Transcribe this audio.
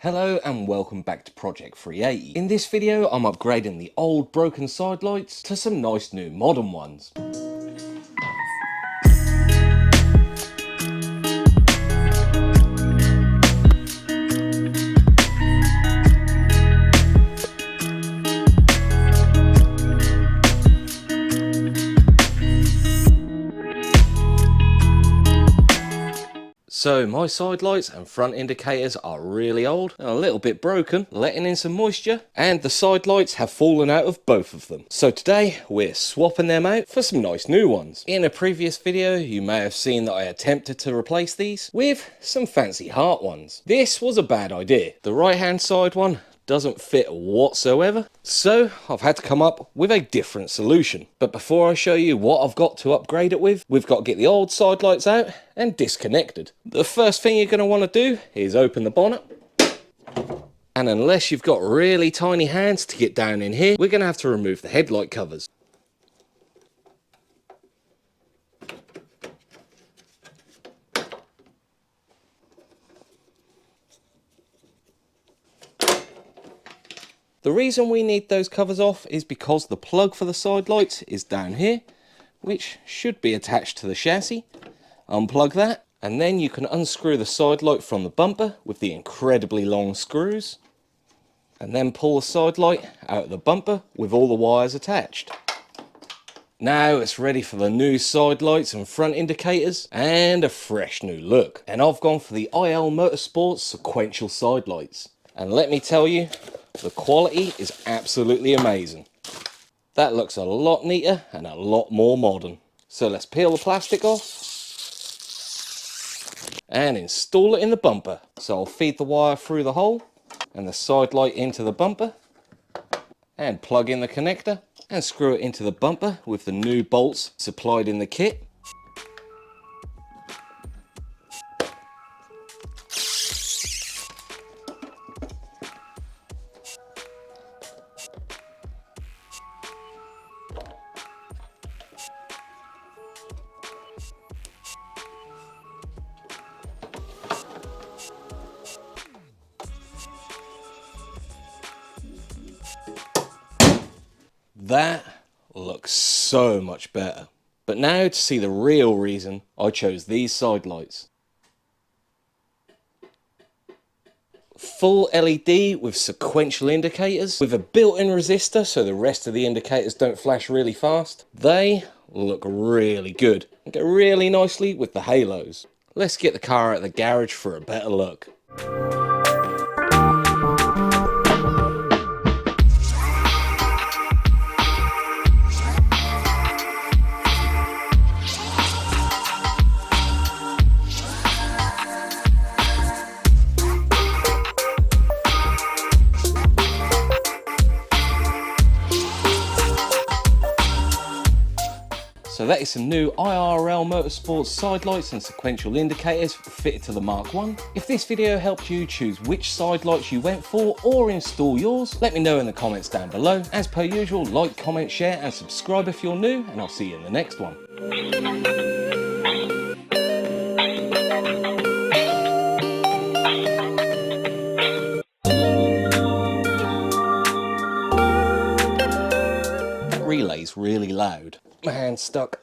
Hello and welcome back to Project 380. In this video I'm upgrading the old broken side lights to some nice new modern ones. So my side lights and front indicators are really old and a little bit broken, letting in some moisture, and the side lights have fallen out of both of them. So today we're swapping them out for some nice new ones. In a previous video you may have seen that I attempted to replace these with some fancy heart ones. This was a bad idea. The right hand side one doesn't fit whatsoever, so I've had to come up with a different solution. But before I show you what I've got to upgrade it with, we've got to get the old side lights out and disconnected. The first thing you're going to want to do is open the bonnet, and unless you've got really tiny hands to get down in here, we're going to have to remove the headlight covers. The reason we need those covers off is because the plug for the side lights is down here, which should be attached to the chassis. Unplug that, and then you can unscrew the side light from the bumper with the incredibly long screws, and then pull the side light out of the bumper with all the wires attached. Now it's ready for the new side lights and front indicators and a fresh new look. And I've gone for the L.E.D Motorsports sequential side lights. And let me tell you, the quality is absolutely amazing. That looks a lot neater and a lot more modern. So let's peel the plastic off and install it in the bumper. So I'll feed the wire through the hole and the side light into the bumper and plug in the connector and screw it into the bumper with the new bolts supplied in the kit. That looks so much better. But now to see the real reason I chose these side lights. Full LED with sequential indicators with a built-in resistor so the rest of the indicators don't flash really fast. They look really good and go really nicely with the halos. Let's get the car out of the garage for a better look. So that is some new IRL Motorsports side lights and sequential indicators fitted to the Mark 1. If this video helped you choose which side lights you went for or install yours, let me know in the comments down below. As per usual, like, comment, share and subscribe if you're new, and I'll see you in the next one. That relay's really loud. My hand's stuck.